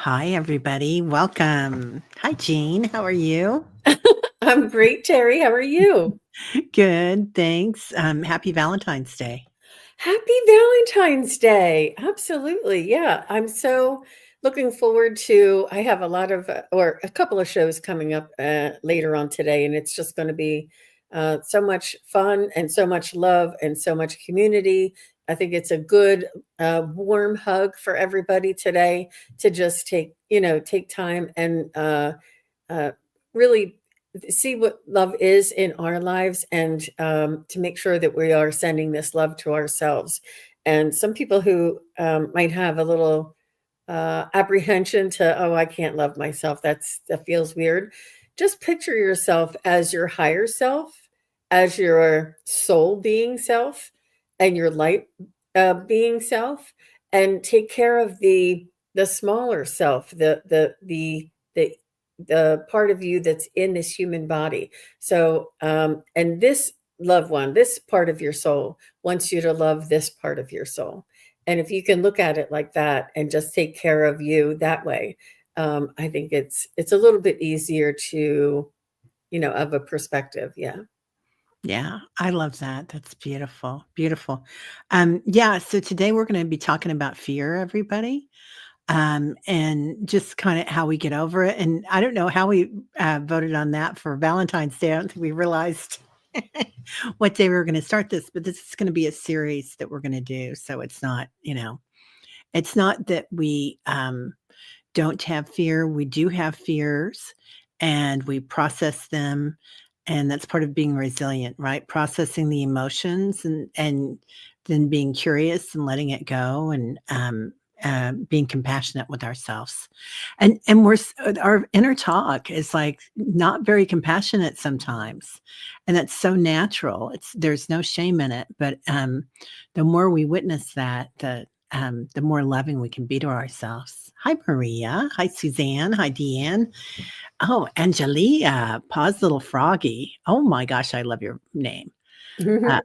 Hi, everybody. Welcome. Hi, Jean. How are you? I'm great, Teri. How are you? Good. Thanks. Happy Valentine's Day. Happy Valentine's Day. Absolutely. Yeah. I'm so looking forward to I have a lot of or a couple of shows coming up later on today, and it's just going to be so much fun and so much love and so much community. I think it's a good warm hug for everybody today to just take time and uh, really see what love is in our lives, and to make sure that we are sending this love to ourselves. And some people who might have a little apprehension to, oh, I can't love myself. That feels weird. Just picture yourself as your higher self, as your soul being self, and your light being self, and take care of the smaller self, the part of you that's in this human body. So, and this loved one, this part of your soul wants you to love this part of your soul. And if you can look at it like that and just take care of you that way, I think it's a little bit easier to, of a perspective. Yeah. Yeah, I love that. That's beautiful. Beautiful. Yeah, so today we're going to be talking about fear, everybody. And just kind of how we get over it. And I don't know how we voted on that for Valentine's Day. I don't think we realized what day we were going to start this, but this is going to be a series that we're going to do. So it's not, it's not that we don't have fear. We do have fears and we process them. And that's part of being resilient, right? Processing the emotions and then being curious and letting it go and being compassionate with ourselves. And our inner talk is like not very compassionate sometimes. And that's so natural. There's no shame in it. But the more we witness that, the more loving we can be to ourselves. Hi, Maria. Hi, Suzanne. Hi, Deanne. Oh, Angelia. Pause, little froggy. Oh my gosh, I love your name. Uh,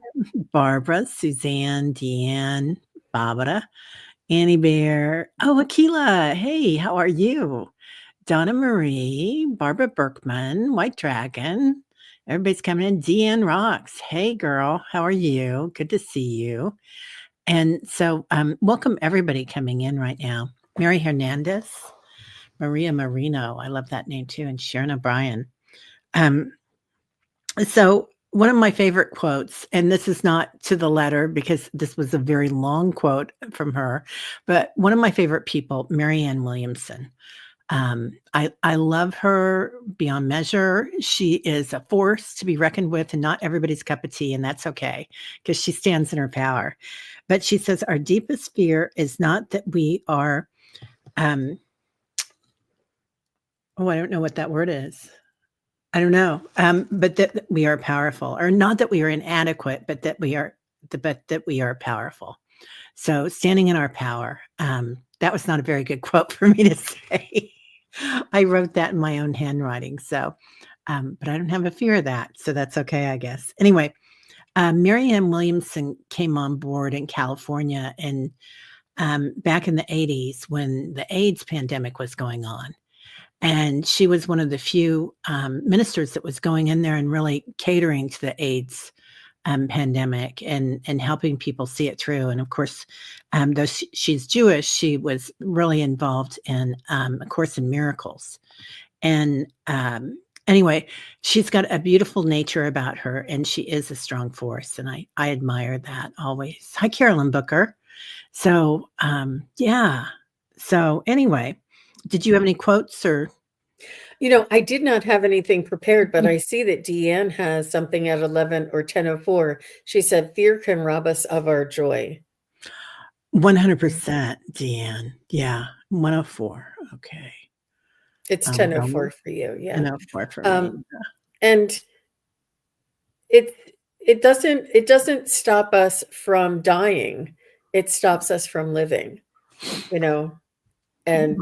Barbara, Suzanne, Deanne, Barbara, Annie Bear. Oh, Akila. Hey, how are you? Donna Marie, Barbara Berkman, White Dragon. Everybody's coming in. Deanne Rocks. Hey, girl. How are you? Good to see you. And so, welcome everybody coming in right now. Mary Hernandez, Maria Marino. I love that name too. And Sharon O'Brien. Um, so, one of my favorite quotes, and this is not to the letter because this was a very long quote from her, but one of my favorite people, Marianne Williamson. I love her beyond measure. She is a force to be reckoned with and not everybody's cup of tea, and that's okay because she stands in her power. But she says our deepest fear is not that we are, um, oh, I don't know what that word is. I don't know, but that we are powerful, or not that we are inadequate, but that we are powerful. So standing in our power. That was not a very good quote for me to say. I wrote that in my own handwriting. So, but I don't have a fear of that. So that's okay, I guess. Anyway, Marianne Williamson came on board in California and back in the 80s when the AIDS pandemic was going on. And she was one of the few ministers that was going in there and really catering to the AIDS pandemic and helping people see it through. And of course, though she's Jewish, she was really involved in A Course in Miracles. And anyway, she's got a beautiful nature about her, and she is a strong force. And I admire that always. Hi, Carolyn Booker. So yeah. So anyway, did you have any quotes or? I did not have anything prepared, but I see that Deanne has something at 11 or 10:04. She said, fear can rob us of our joy. 100%, Deanne. Yeah, 104. Okay. It's Well, 10:04 for you. Yeah. 104 for me. Um, and it it doesn't stop us from dying. It stops us from living, you know. And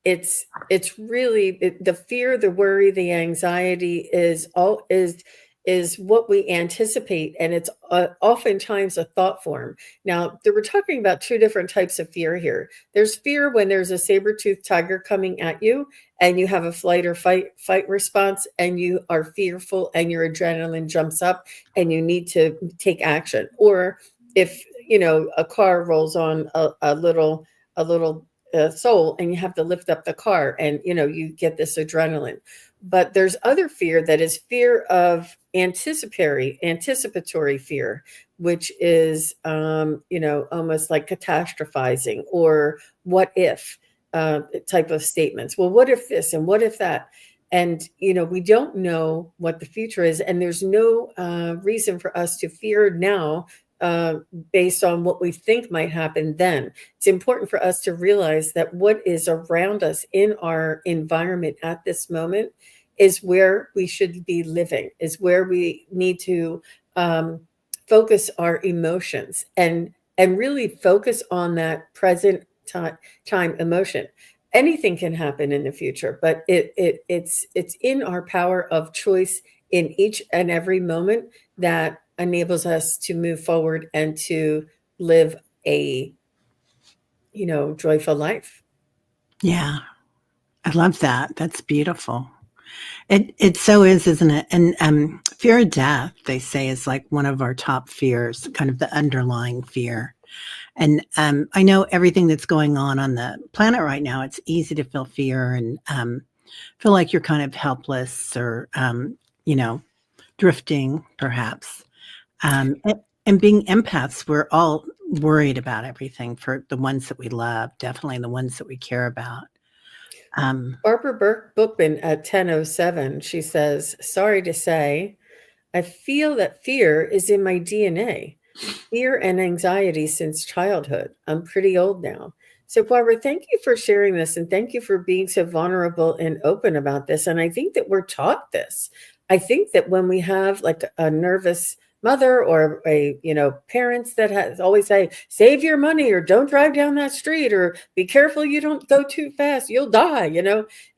it's really the fear, the worry, the anxiety is is what we anticipate, and it's oftentimes a thought form. Now, we're talking about two different types of fear here. There's fear when there's a saber-toothed tiger coming at you, and you have a flight or fight response, and you are fearful, and your adrenaline jumps up, and you need to take action. Or if a car rolls on a little soul, and you have to lift up the car, and you get this adrenaline. But there's other fear that is fear of anticipatory fear, which is almost like catastrophizing or what if type of statements. Well, what if this and what if that? And we don't know what the future is, and there's no reason for us to fear now based on what we think might happen then. It's important for us to realize that what is around us in our environment at this moment is where we should be living, is where we need to focus our emotions and really focus on that present time emotion. Anything can happen in the future, but it's in our power of choice in each and every moment that enables us to move forward and to live a joyful life. Yeah. I love that. That's beautiful. It so is, isn't it? And fear of death, they say, is like one of our top fears, kind of the underlying fear. And I know everything that's going on the planet right now, it's easy to feel fear and feel like you're kind of helpless or, drifting, perhaps. And being empaths, we're all worried about everything for the ones that we love, definitely the ones that we care about. Barbara Bookman at 10:07, she says, "Sorry to say, I feel that fear is in my DNA. Fear and anxiety since childhood. I'm pretty old now." So, Barbara, thank you for sharing this, and thank you for being so vulnerable and open about this. And I think that we're taught this. I think that when we have like a nervous mother or parents that always say, save your money or don't drive down that street or be careful you don't go too fast, you'll die,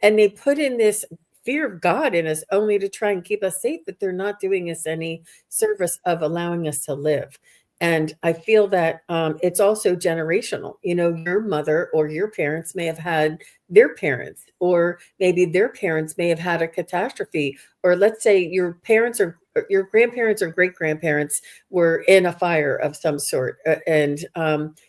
and they put in this fear of God in us only to try and keep us safe, but they're not doing us any service of allowing us to live. And I feel that it's also generational. Your mother or your parents may have had their parents, or maybe their parents may have had a catastrophe, or let's say your parents or your grandparents or great grandparents were in a fire of some sort. And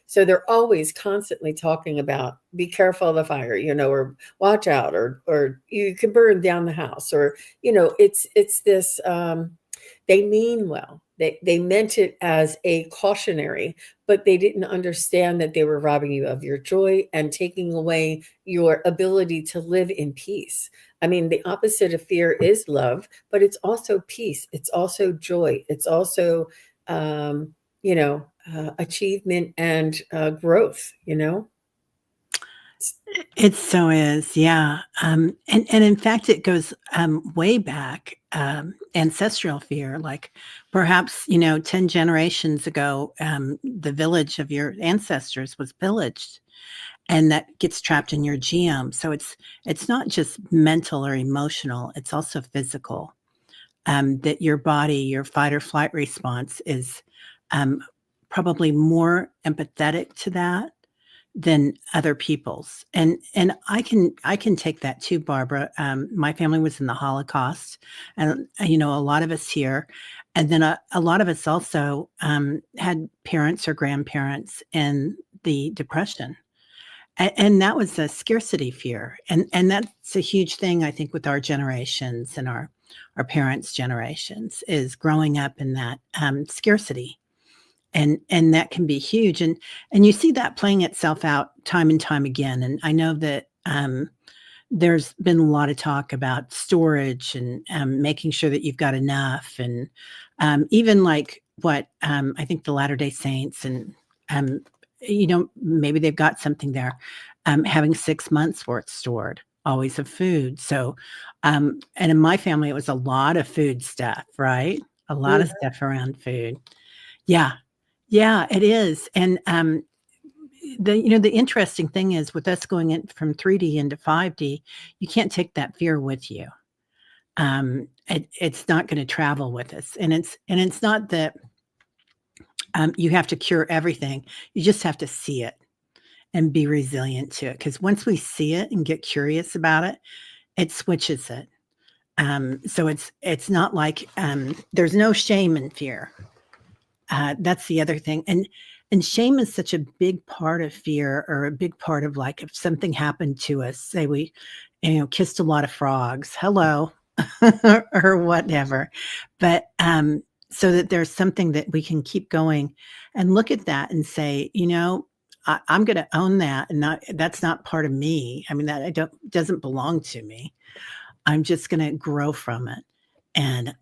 so they're always constantly talking about be careful of the fire, or watch out, or you can burn down the house, or, it's this, they mean well. They meant it as a cautionary, but they didn't understand that they were robbing you of your joy and taking away your ability to live in peace. I mean, the opposite of fear is love, but it's peace. It's also joy. It's also, achievement and growth, It so is, yeah. And in fact, it goes way back, ancestral fear. Like perhaps 10 generations ago, the village of your ancestors was pillaged, and that gets trapped in your genome. So it's not just mental or emotional; it's also physical. That your body, your fight or flight response, is um, probably more empathetic to that than other people's. And I can take that too, Barbara. My family was in the Holocaust, and a lot of us here, and then a lot of us also had parents or grandparents in the Depression, and that was a scarcity fear, and that's a huge thing I think with our generations and our parents' generations is growing up in that scarcity, and that can be huge, and you see that playing itself out time and time again. And I know that there's been a lot of talk about storage and making sure that you've got enough, and even like what I think the Latter-day Saints and maybe they've got something there, having 6 months worth stored always of food. So and in my family it was a lot of food stuff, right? A lot of stuff around food. Yeah. Yeah, it is. And the interesting thing is with us going in from 3D into 5D, you can't take that fear with you. it's not going to travel with us. And it's not that you have to cure everything. You just have to see it and be resilient to it. Because once we see it and get curious about it, it switches it. So it's not like there's no shame in fear. That's the other thing. And shame is such a big part of fear, or a big part of, like, if something happened to us, say we, kissed a lot of frogs, hello, or whatever. But so that there's something that we can keep going and look at that and say, I'm going to own that, and that's not part of me. I mean, that doesn't belong to me. I'm just going to grow from it, and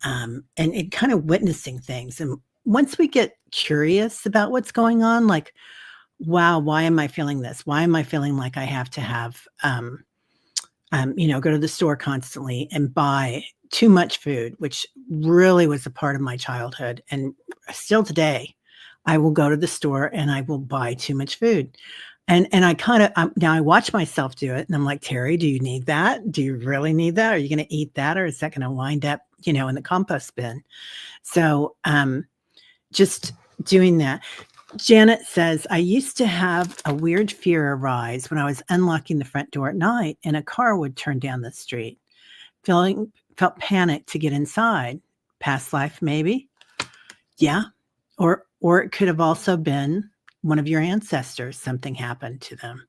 it kind of witnessing things. And once we get curious about what's going on, like, wow, why am I feeling this? Why am I feeling like I have to have, go to the store constantly and buy too much food, which really was a part of my childhood. And still today, I will go to the store and I will buy too much food. And I kind of, now I watch myself do it, and I'm like, Teri, do you need that? Do you really need that? Are you going to eat that? Or is that going to wind up, in the compost bin? So, just doing that. Janet says, I used to have a weird fear arise when I was unlocking the front door at night and a car would turn down the street. Felt panicked to get inside. Past life, maybe? Yeah. Or it could have also been one of your ancestors. Something happened to them.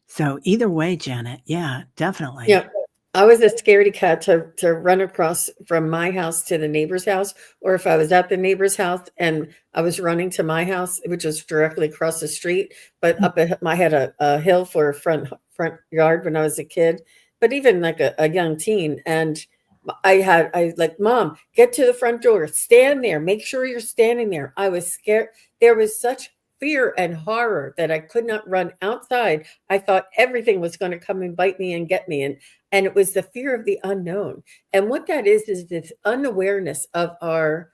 So either way, Janet, yeah, definitely. Yeah. I was a scaredy cat to run across from my house to the neighbor's house, or if I was at the neighbor's house and I was running to my house, which was directly across the street, but I had a hill for a front yard when I was a kid, but even like a young teen. And I like, Mom, get to the front door, stand there, make sure you're standing there. I was scared. There was such fear and horror that I could not run outside. I thought everything was going to come and bite me and get me. And it was the fear of the unknown. And what that is this unawareness of our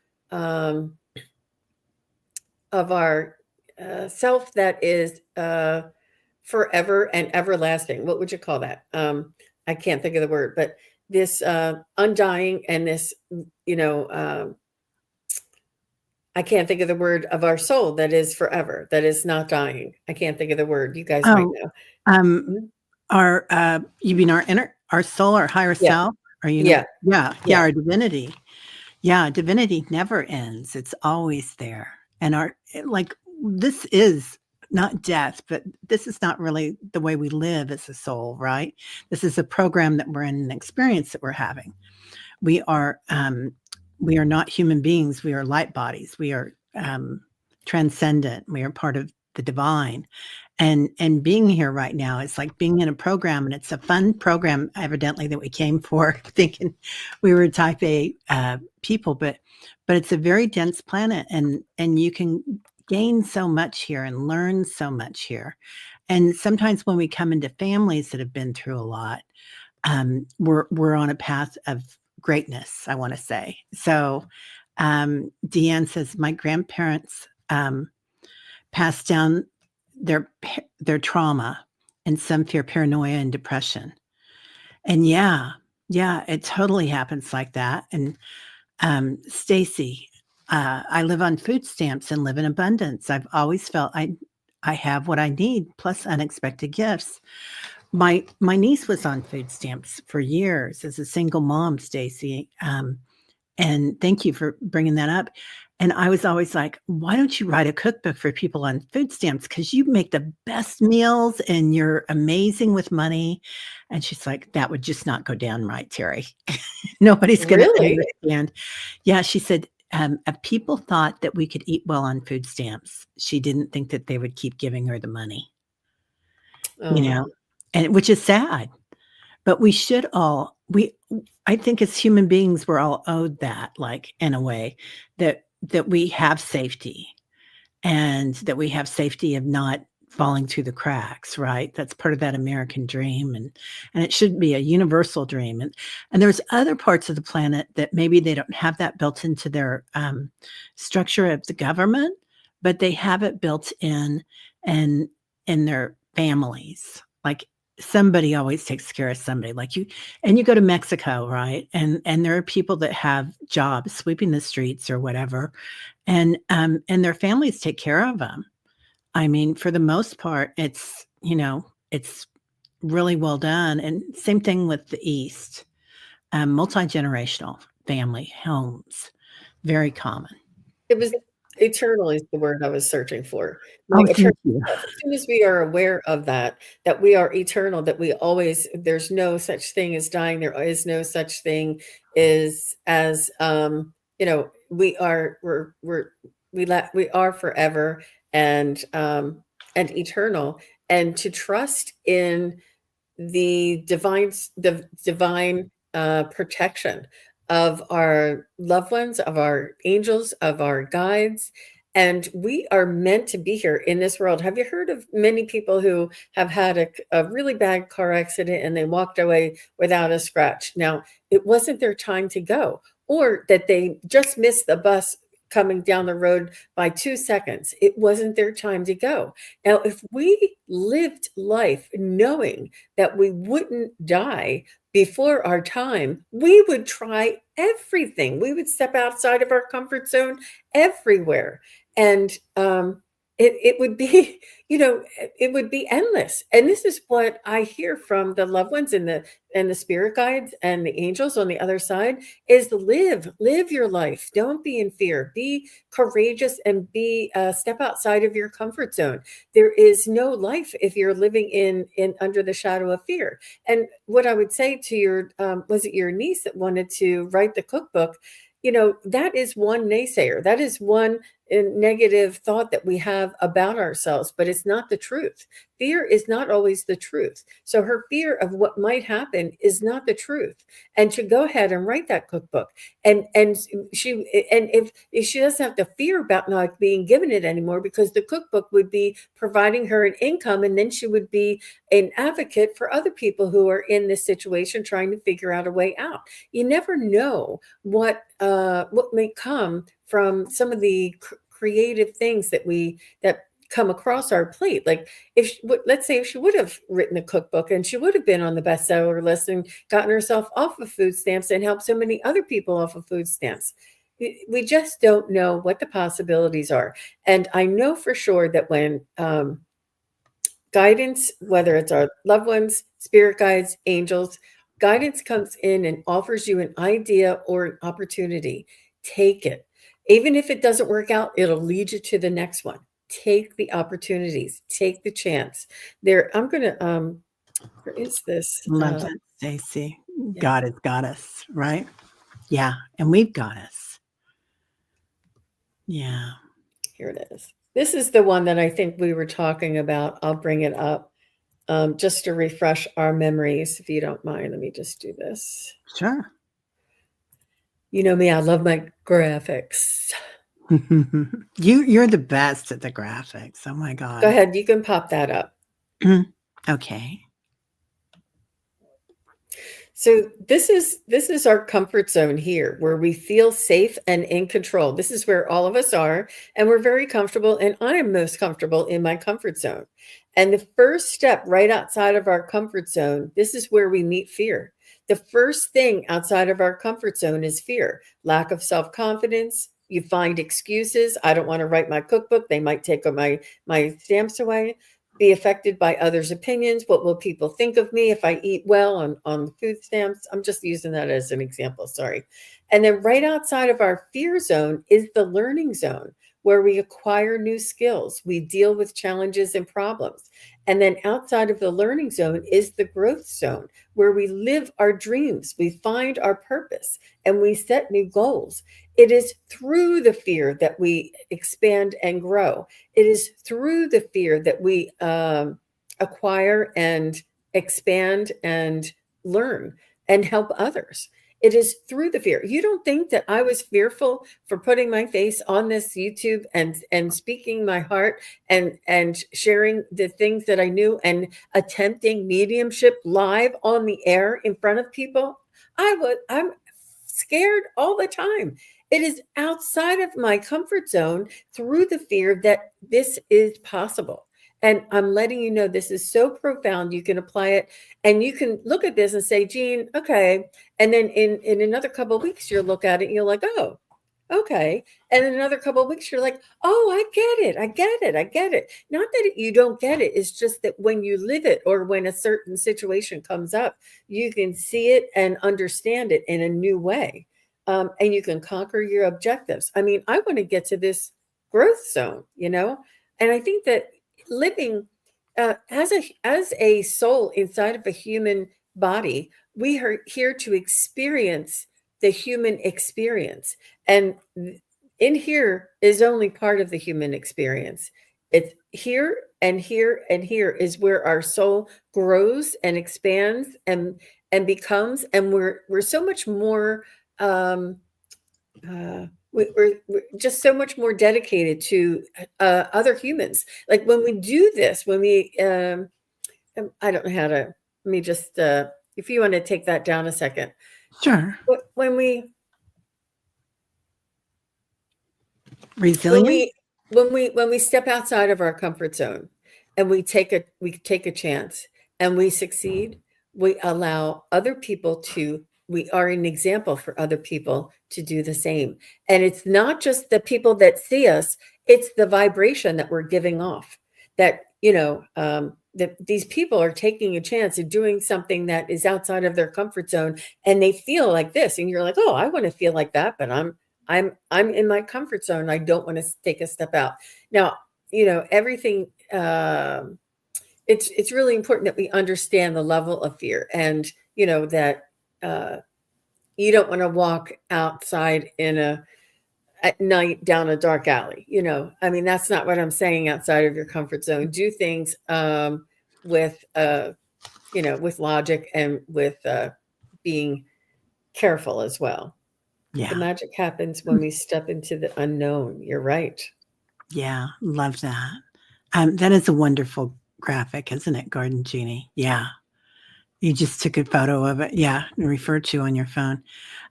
self that is forever and everlasting. What would you call that? I can't think of the word, but this undying, and this, I can't think of the word, of our soul that is forever, that is not dying. I can't think of the word. You guys might know. Um, you mean our soul, our higher Yeah. self? Or Yeah. Our divinity. Yeah, divinity never ends. It's always there. And this is not death, but this is not really the way we live as a soul, right? This is a program that we're in, an experience that we're having. We are not human beings. We are light bodies. We are transcendent. We are part of the divine. And being here right now is like being in a program, and it's a fun program, evidently, that we came for, thinking we were type A people, but it's a very dense planet, and you can gain so much here and learn so much here. And sometimes when we come into families that have been through a lot, we're on a path of greatness, I want to say. So Deanne says, my grandparents passed down their trauma, and some fear paranoia and depression. And yeah, it totally happens like that. And Stacy, I live on food stamps and live in abundance. I've always felt I have what I need, plus unexpected gifts. My niece was on food stamps for years as a single mom, Stacy. And thank you for bringing that up. And I was always like, why don't you write a cookbook for people on food stamps? Because you make the best meals and you're amazing with money. And she's like, that would just not go down right, Teri. Nobody's going to Really? understand. Yeah, she said, if people thought that we could eat well on food stamps, she didn't think that they would keep giving her the money, Oh. and which is sad. But we should all, I think as human beings, we're all owed that, like, in a way, that we have safety, and that we have safety of not falling through the cracks, right? That's part of that American dream, and it should be a universal dream. And there's other parts of the planet that maybe they don't have that built into their structure of the government, but they have it built in, and in their families. Like, somebody always takes care of somebody. Like you go to Mexico, right? And there are people that have jobs sweeping the streets or whatever, and their families take care of them. I mean, for the most part, it's, it's really well done. And same thing with the East, multi-generational family homes, very common. It was eternal is the word I was searching for. Oh, Like eternal thank you. life. As soon as we are aware of that, that we are eternal, that we always, there's no such thing as dying. There is no such thing as we are, we are forever and eternal, and to trust in the divine protection of our loved ones, of our angels, of our guides. And we are meant to be here in this world. Have you heard of many people who have had a really bad car accident and they walked away without a scratch? Now, it wasn't their time to go, or that they just missed the bus coming down the road by 2 seconds. It wasn't their time to go. Now, if we lived life knowing that we wouldn't die before our time, we would try everything. We would step outside of our comfort zone everywhere. And it would be, it would be endless. And this is what I hear from the loved ones and the spirit guides and the angels on the other side is live your life. Don't be in fear. Be courageous and be step outside of your comfort zone. There is no life if you're living in under the shadow of fear. And what I would say to your was it your niece that wanted to write the cookbook? That is one naysayer. That is one negative thought that we have about ourselves, but it's not the truth. Fear is not always the truth. So her fear of what might happen is not the truth. And to go ahead and write that cookbook, and if she doesn't have to fear about not being given it anymore, because the cookbook would be providing her an income, and then she would be an advocate for other people who are in this situation trying to figure out a way out. You never know what may come from some of the creative things that come across our plate. Like let's say if she would have written a cookbook and she would have been on the bestseller list and gotten herself off of food stamps and helped so many other people off of food stamps. We just don't know what the possibilities are. And I know for sure that when guidance, whether it's our loved ones, spirit guides, angels, guidance comes in and offers you an idea or an opportunity, take it. Even if it doesn't work out, it'll lead you to the next one. Take the opportunities, take the chance. I'm going to, where is this? Love that, Stacy. Yeah. God has got us, right? Yeah. And we've got us. Yeah. Here it is. This is the one that I think we were talking about. I'll bring it up just to refresh our memories, if you don't mind. Let me just do this. Sure. You know me, I love my graphics. You're the best at the graphics. Oh my God. Go ahead. You can pop that up. Okay. So this is our comfort zone here, where we feel safe and in control. This is where all of us are, and we're very comfortable. And I am most comfortable in my comfort zone. And the first step right outside of our comfort zone, this is where we meet fear. The first thing outside of our comfort zone is fear, lack of self-confidence. You find excuses. I don't want to write my cookbook. They might take my stamps away. Be affected by others' opinions. What will people think of me if I eat well on the food stamps? I'm just using that as an example. Sorry. And then right outside of our fear zone is the learning zone, where we acquire new skills. We deal with challenges and problems. And then outside of the learning zone is the growth zone, where we live our dreams. We find our purpose and we set new goals. It is through the fear that we expand and grow. It is through the fear that we acquire and expand and learn and help others. It is through the fear. You don't think that I was fearful for putting my face on this YouTube and speaking my heart and sharing the things that I knew and attempting mediumship live on the air in front of people? I'm scared all the time. It is outside of my comfort zone through the fear that this is possible. And I'm letting you know this is so profound. You can apply it, and you can look at this and say, Jean, okay. And then in another couple of weeks, you'll look at it and you're like, oh, okay. And in another couple of weeks, you're like, oh, I get it. I get it. I get it. Not that you don't get it. It's just that when you live it, or when a certain situation comes up, you can see it and understand it in a new way. And you can conquer your objectives. I mean, I want to get to this growth zone, and I think that living as a soul inside of a human body, we are here to experience the human experience, and in here is only part of the human experience. It's here and here and here is where our soul grows and expands and becomes, and we're so much more we're just so much more dedicated to other humans. Like when we do this, when we I don't know how to, let me just if you want to take that down a second. Sure. When we Resilient? when we step outside of our comfort zone, and we take a chance and we succeed, we allow other people to, we are an example for other people to do the same. And it's not just the people that see us, it's the vibration that we're giving off, that that these people are taking a chance of doing something that is outside of their comfort zone, and they feel like this, and you're like, oh, I want to feel like that, but I'm in my comfort zone. I don't want to take a step out. Now, everything, it's really important that we understand the level of fear, and that you don't want to walk outside at night down a dark alley. I mean, that's not what I'm saying. Outside of your comfort zone, do things with logic, and with being careful as well. Yeah. The magic happens when we step into the unknown. You're right. Yeah. Love that. That is a wonderful graphic, isn't it, Garden Genie? Yeah. You just took a photo of it. Yeah. And referred to on your phone.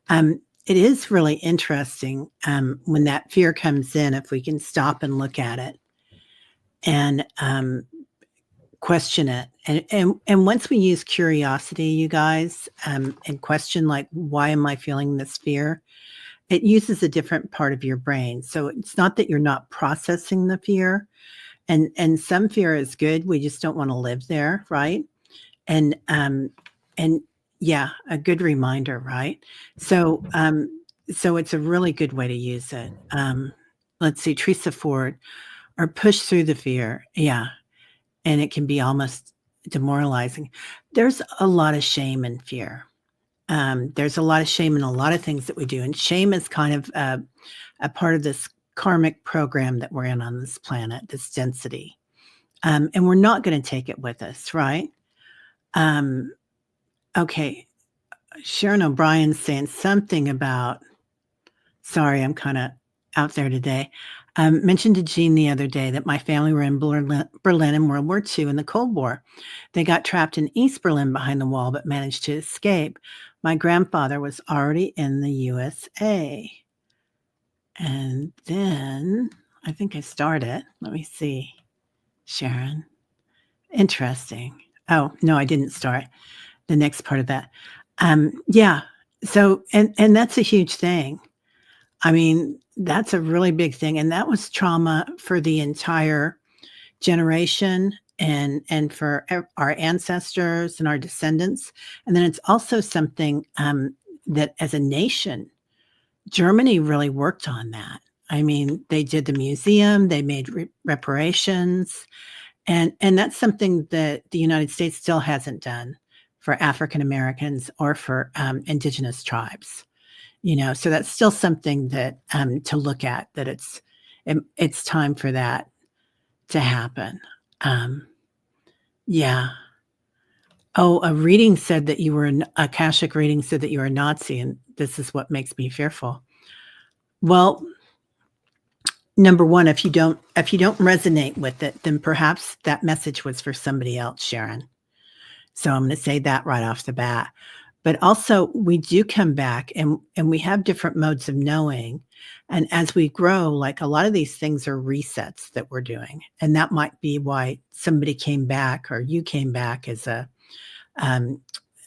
It is really interesting when that fear comes in, if we can stop and look at it and question it. And once we use curiosity, you guys, and question, like, why am I feeling this fear? It uses a different part of your brain. So it's not that you're not processing the fear. And some fear is good. We just don't want to live there, right? And yeah, a good reminder, right? So so it's a really good way to use it. Let's see, Teresa Ford, or push through the fear. Yeah. And it can be almost demoralizing. There's a lot of shame and fear. There's a lot of shame in a lot of things that we do. And shame is kind of a part of this karmic program that we're in on this planet, this density. And we're not going to take it with us, right? Okay. Sharon O'Brien's saying something about, sorry, I'm kind of out there today. Mentioned to Jean the other day that my family were in Berlin in World War II in the Cold War. They got trapped in East Berlin behind the wall, but managed to escape. My grandfather was already in the USA. And then I think I started. Let me see, Sharon. Interesting. Oh, no, I didn't start the next part of that. Yeah. So, and that's a huge thing. I mean, that's a really big thing. And that was trauma for the entire generation, and for our ancestors and our descendants. And then it's also something that as a nation, Germany really worked on that. I mean, they did the museum, they made reparations, and that's something that the United States still hasn't done for African Americans or for indigenous tribes. So that's still something that to look at, that it's time for that to happen. Yeah. Oh, a reading said that you were an Akashic reading said that you were a Nazi, and this is what makes me fearful. Well, number one, if you don't resonate with it, then perhaps that message was for somebody else, Sharon. So I'm going to say that right off the bat. But also we do come back and we have different modes of knowing. And as we grow, like a lot of these things are resets that we're doing. And that might be why somebody came back or you came back as a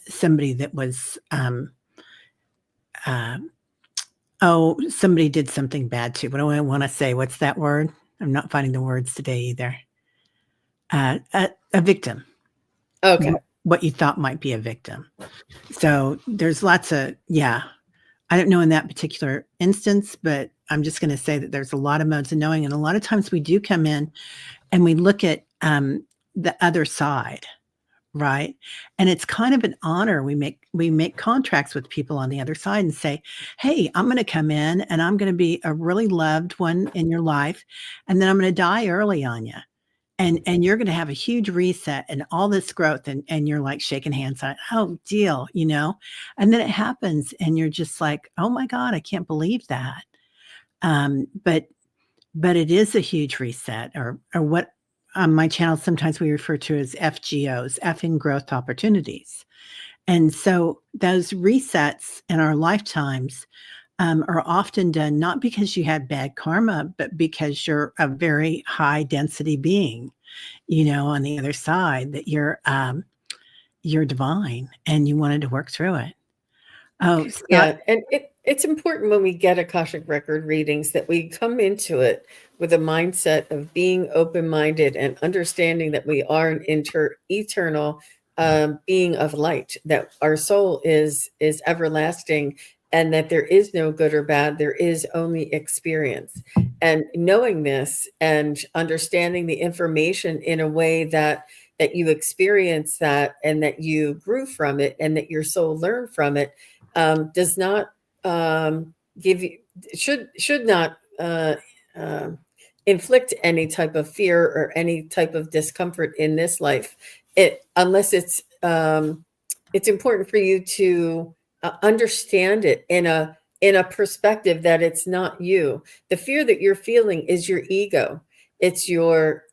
somebody that was somebody did something bad too. What do I want to say? What's that word? I'm not finding the words today either. A victim. Okay. What you thought might be a victim. So there's lots of, I don't know in that particular instance, but I'm just going to say that there's a lot of modes of knowing. And a lot of times we do come in and we look at the other side, right? And it's kind of an honor. We make contracts with people on the other side and say, hey, I'm going to come in and I'm going to be a really loved one in your life. And then I'm going to die early on you. And you're going to have a huge reset and all this growth. And you're like shaking hands on, oh, deal, and then it happens and you're just like, oh my God, I can't believe that. But it is a huge reset or what on my channel, sometimes we refer to as FGOs, effing growth opportunities. And so those resets in our lifetimes are often done not because you had bad karma, but because you're a very high density being, on the other side, that you're divine and you wanted to work through it. Oh, Scott. Yeah, and it's important when we get Akashic record readings that we come into it with a mindset of being open-minded and understanding that we are an eternal being of light, that our soul is everlasting, and that there is no good or bad, there is only experience. And knowing this and understanding the information in a way that you experience that and that you grew from it and that your soul learned from it, does not give you should not inflict any type of fear or any type of discomfort in this life. Unless it's important for you to understand it in a perspective that it's not you. The fear that you're feeling is your ego. It's your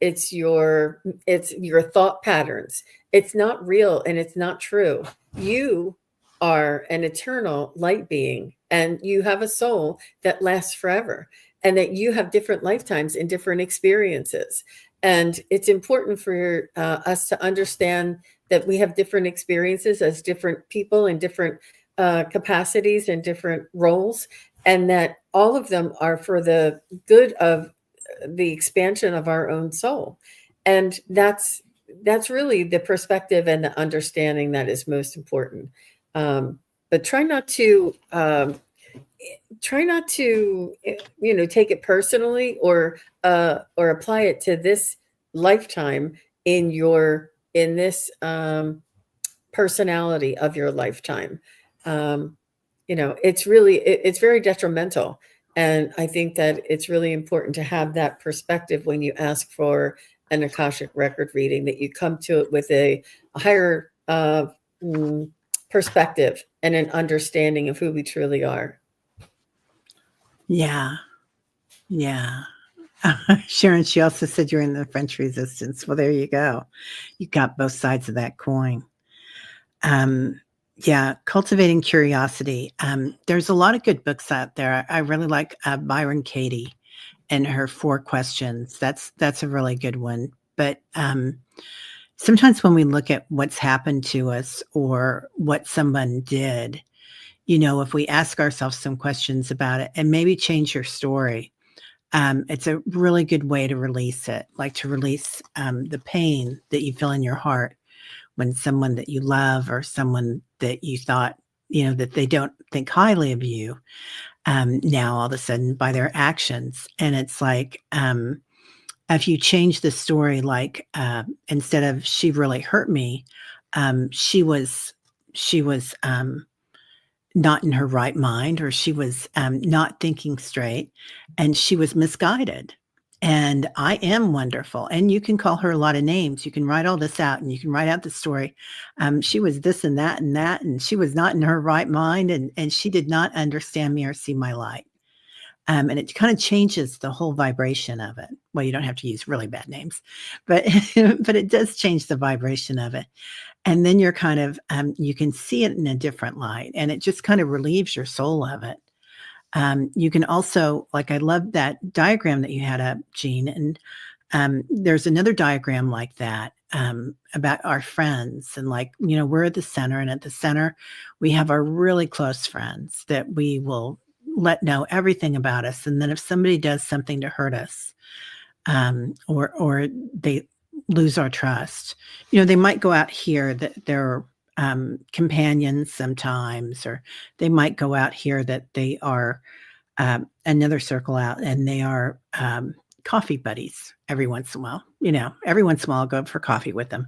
thought patterns. It's not real and it's not true. You are an eternal light being, and you have a soul that lasts forever, and that you have different lifetimes and different experiences. And it's important for us to understand that we have different experiences as different people in different capacities and different roles, and that all of them are for the good of the expansion of our own soul. And that's really the perspective and the understanding that is most important. But try not to take it personally or apply it to this lifetime in this personality of your lifetime. It's very detrimental. And I think that it's really important to have that perspective when you ask for an Akashic record reading, that you come to it with a higher perspective and an understanding of who we truly are. Yeah. Sharon, she also said you're in the French Resistance. Well, there you go. You got both sides of that coin. Cultivating curiosity. There's a lot of good books out there. I really like Byron Katie and her 4 questions. That's a really good one. But sometimes when we look at what's happened to us or what someone did, if we ask ourselves some questions about it and maybe change your story, it's a really good way to release it, like to release the pain that you feel in your heart when someone that you love or someone that you thought, that they don't think highly of you, now all of a sudden by their actions. And it's like, if you change the story, like instead of she really hurt me, she was not in her right mind, or she was not thinking straight, and she was misguided. And I am wonderful. And you can call her a lot of names. You can write all this out and you can write out the story. She was this and that and she was not in her right mind, and she did not understand me or see my light. And it kind of changes the whole vibration of it. Well, you don't have to use really bad names, but but it does change the vibration of it. And then you're kind of you can see it in a different light, and it just kind of relieves your soul of it. You can also, like, I love that diagram that you had up, Jean, and there's another diagram like that about our friends, and like, we're at the center, and at the center we have our really close friends that we will let know everything about us. And then if somebody does something to hurt us, or they lose our trust, they might go out here that they're companions sometimes, or they might go out here that they are another circle out, and they are coffee buddies every once in a while. Every once in a while I'll go for coffee with them.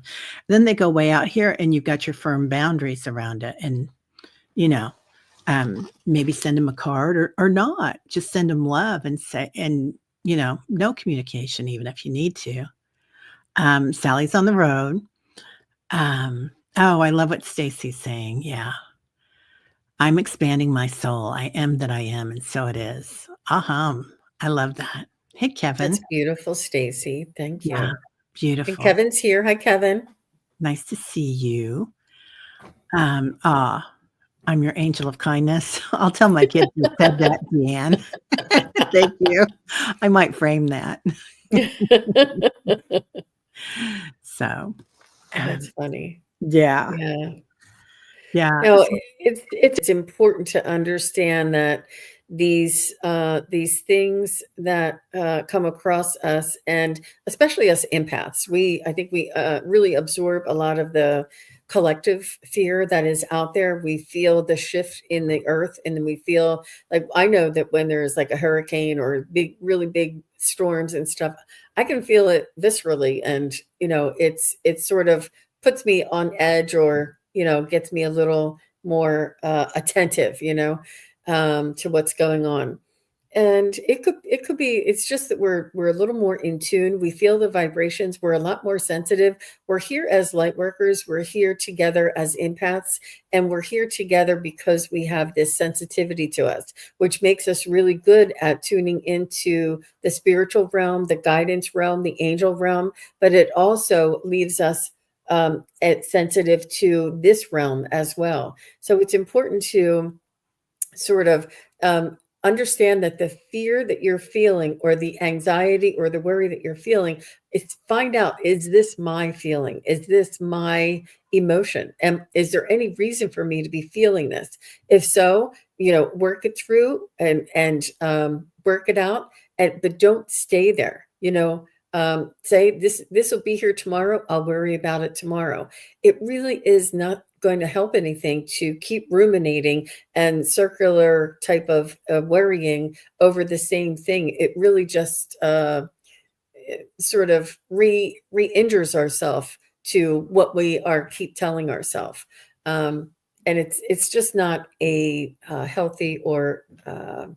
Then they go way out here, and you've got your firm boundaries around it. And, maybe send them a card, or not. Just send them love and say, and, no communication, even if you need to. Sally's on the road. Oh, I love what Stacy's saying. Yeah. I'm expanding my soul. I am that I am, and so it is. I love that. Hey, Kevin. That's beautiful, Stacy. Thank you. Yeah, And beautiful. Kevin's here. Hi, Kevin. Nice to see you. I'm your angel of kindness. I'll tell my kids you said that, Deanne. Thank you. I might frame that. So, That's funny. yeah. Yeah. Yeah. No, it's important to understand that these things that come across us, and especially us empaths, I think we really absorb a lot of the collective fear that is out there. We feel the shift in the earth, and then we feel like, I know that when there's like a hurricane or really big storms and stuff, I can feel it viscerally, and it's sort of puts me on edge, or gets me a little more attentive, to what's going on. And it could be, it's just that we're a little more in tune. We feel the vibrations. We're a lot more sensitive. We're here as light workers. We're here together as empaths, and we're here together because we have this sensitivity to us, which makes us really good at tuning into the spiritual realm, the guidance realm, the angel realm. But it also leaves us sensitive to this realm as well. So it's important to sort of understand that the fear that you're feeling, or the anxiety or the worry that you're feeling, is find out, is this my feeling? Is this my emotion? And is there any reason for me to be feeling this? If so, work it through, and work it out, but don't stay there. Say, this will be here tomorrow. I'll worry about it tomorrow. It really is not going to help anything to keep ruminating and circular type of worrying over the same thing. It really just sort of re-injures ourselves to what we are keep telling ourselves. And it's just not a healthy, or the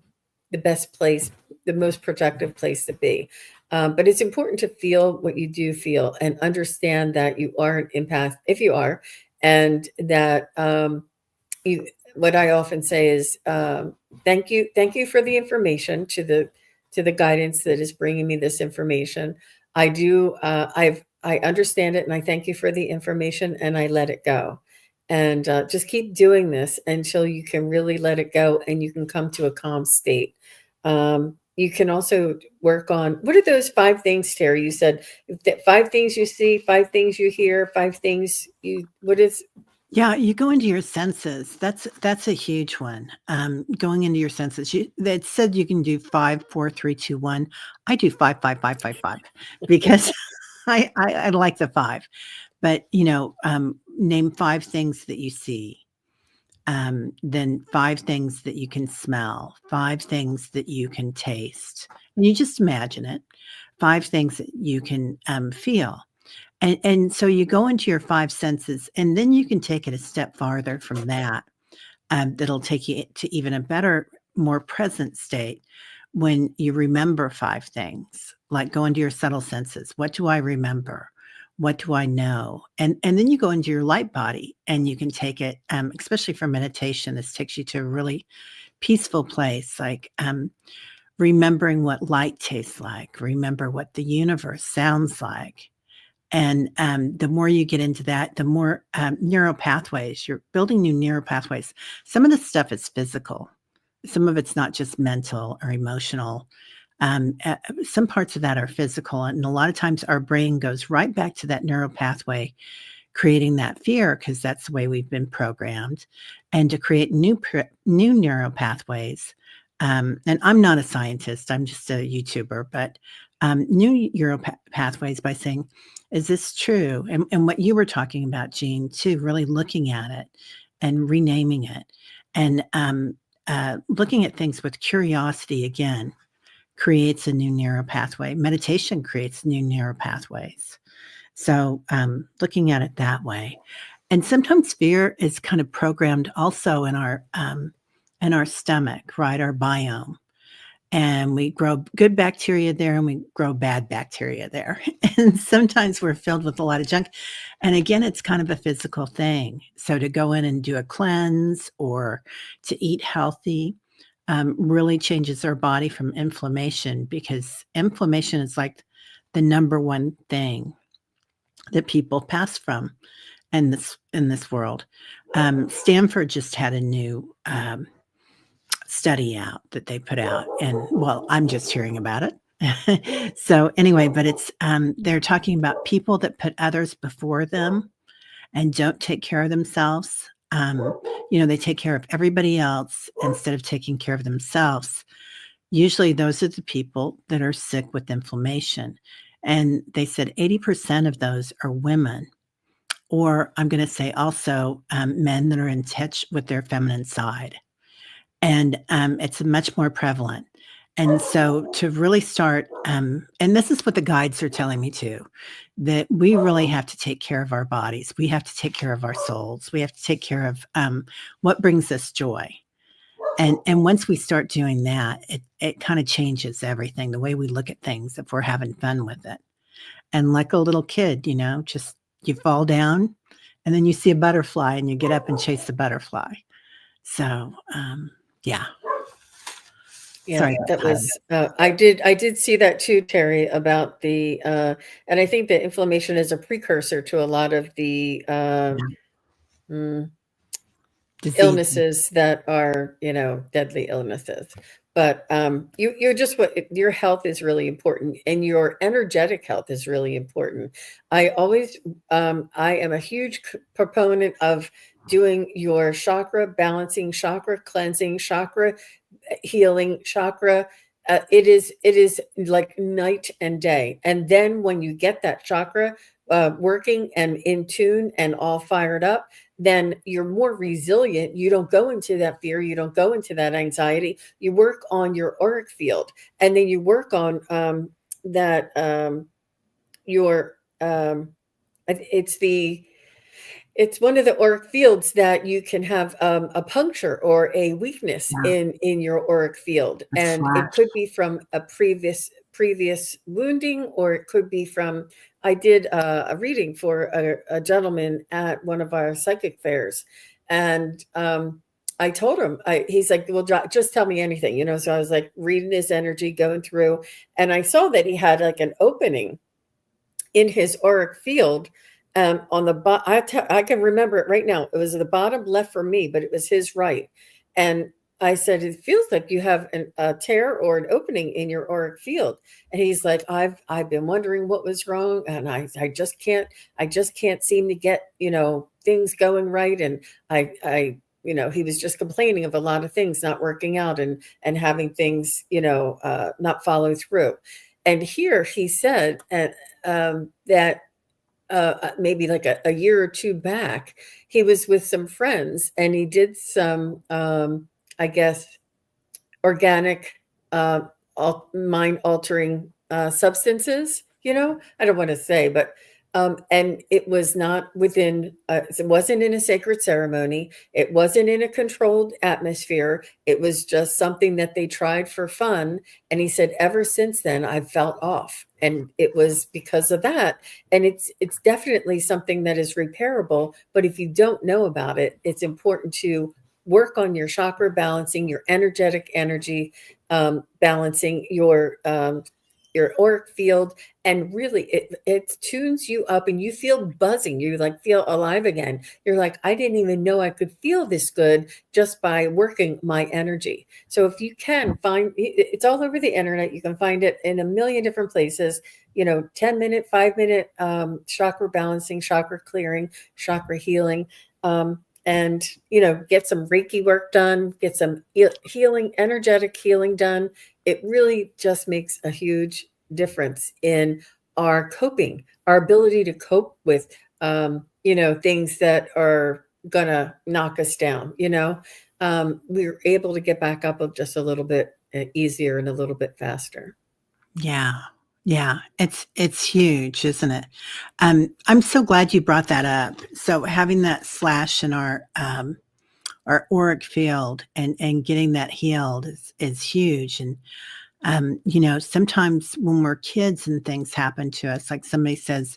best place, the most productive place to be. But it's important to feel what you do feel, and understand that you are an empath, if you are, and that what I often say is, thank you for the information, to the guidance that is bringing me this information. I do, I understand it, and I thank you for the information, and I let it go. And just keep doing this until you can really let it go, and you can come to a calm state. You can also work on, what are those 5 things, Teri? You said that 5 things you see, 5 things you hear, 5 things what is? Yeah, you go into your senses. That's a huge one. Going into your senses. It said you can do 5, 4, 3, 2, 1. I do 5, 5, 5, 5, 5, because I like the 5. But name 5 things that you see. Then 5 things that you can smell, 5 things that you can taste. And you just imagine it. 5 things that you can feel. And so you go into your 5 senses, and then you can take it a step farther from that. That'll take you to even a better, more present state when you remember 5 things. Like, go into your subtle senses. What do I remember? What do I know? And then you go into your light body, and you can take it, especially for meditation. This takes you to a really peaceful place. Like, remembering what light tastes like, remember what the universe sounds like. And the more you get into that, the more neural pathways, you're building new neural pathways. Some of the stuff is physical, some of it's not just mental or emotional. Some parts of that are physical. And a lot of times our brain goes right back to that neural pathway, creating that fear because that's the way we've been programmed, and to create new neural pathways. And I'm not a scientist; I'm just a YouTuber. But new neural pathways by saying, "Is this true?" And what you were talking about, Jean, too, really looking at it and renaming it, and looking at things with curiosity again creates a new neural pathway. Meditation creates new neural pathways. So, looking at it that way. And sometimes fear is kind of programmed also in our stomach, right? Our biome. And we grow good bacteria there and we grow bad bacteria there. And sometimes we're filled with a lot of junk. And again, it's kind of a physical thing. So to go in and do a cleanse or to eat healthy really changes our body from inflammation, because inflammation is like the number one thing that people pass from in this world. Stanford just had a new study out that they put out, and well, I'm just hearing about it. So anyway, but it's they're talking about people that put others before them and don't take care of themselves. They take care of everybody else instead of taking care of themselves. Usually, those are the people that are sick with inflammation. And they said 80% of those are women, or I'm going to say also men that are in touch with their feminine side. And it's much more prevalent. And so to really start, and this is what the guides are telling me too, that we really have to take care of our bodies. We have to take care of our souls. We have to take care of what brings us joy. And once we start doing that, it kind of changes everything, the way we look at things if we're having fun with it. And like a little kid, just you fall down and then you see a butterfly and you get up and chase the butterfly. So, yeah. Yeah, Sorry that about was I did see that too, Terry, about the and I think that inflammation is a precursor to a lot of the yeah, mm, disease. illnesses that are, deadly illnesses. But you're just what your health is really important, and your energetic health is really important. I am a huge proponent of doing your chakra balancing, chakra cleansing, chakra healing, chakra. It is like night and day. And then when you get that chakra working and in tune and all fired up, then you're more resilient. You don't go into that fear. You don't go into that anxiety. You work on your auric field, and then you work on that your it's the it's one of the auric fields that you can have a puncture or a weakness Yeah, in your auric field, a and it slash. could be from a previous wounding, or it could be from. I did a reading for a gentleman at one of our psychic fairs, and I told him. He's like, "Well, just tell me anything," So I was like reading his energy, going through, and I saw that he had like an opening in his auric field on the I can remember it right now. It was the bottom left for me, but it was his right. And I said, "It feels like you have a tear or an opening in your auric field." And he's like, "I've been wondering what was wrong, and I just can't seem to get things going right." And he was just complaining of a lot of things not working out, and having things not follow through. And here he said that maybe like a year or two back, he was with some friends and he did some, I guess, organic, mind altering substances. I don't want to say, but and it was not within. It wasn't in a sacred ceremony. It wasn't in a controlled atmosphere. It was just something that they tried for fun. And he said, ever since then, I've felt off, and it was because of that. And it's definitely something that is repairable. But if you don't know about it, it's important to work on your chakra balancing, your energetic energy, balancing your auric field, and really it tunes you up and you feel buzzing. You like feel alive again. You're like, I didn't even know I could feel this good just by working my energy. So if you can find, it's all over the internet. You can find it in a million different places. 10-minute, 5-minute chakra balancing, chakra clearing, chakra healing. And get some Reiki work done, get some healing, energetic healing done. It really just makes a huge difference in our coping, our ability to cope with things that are gonna knock us down. We're able to get back up just a little bit easier and a little bit faster. Yeah. Yeah. It's huge, isn't it? I'm so glad you brought that up. So having that slash in our auric field and getting that healed is huge. And sometimes when we're kids and things happen to us, like somebody says,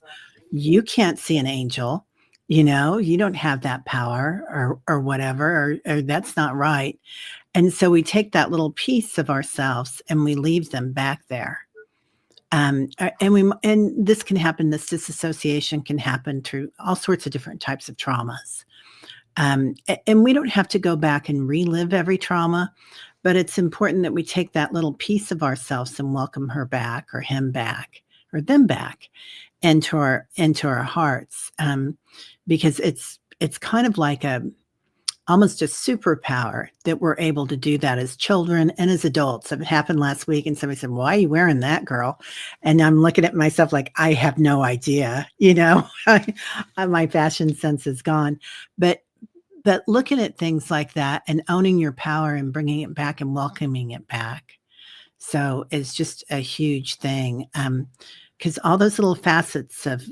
you can't see an angel, you don't have that power or whatever, or that's not right. And so we take that little piece of ourselves and we leave them back there. And this can happen, this disassociation can happen through all sorts of different types of traumas. And we don't have to go back and relive every trauma, but it's important that we take that little piece of ourselves and welcome her back or him back or them back into our hearts, because it's kind of like almost a superpower that we're able to do that as children and as adults. It happened last week and somebody said, why are you wearing that, girl? And I'm looking at myself like, I have no idea, my fashion sense is gone. But looking at things like that and owning your power and bringing it back and welcoming it back. So it's just a huge thing. Because all those little facets of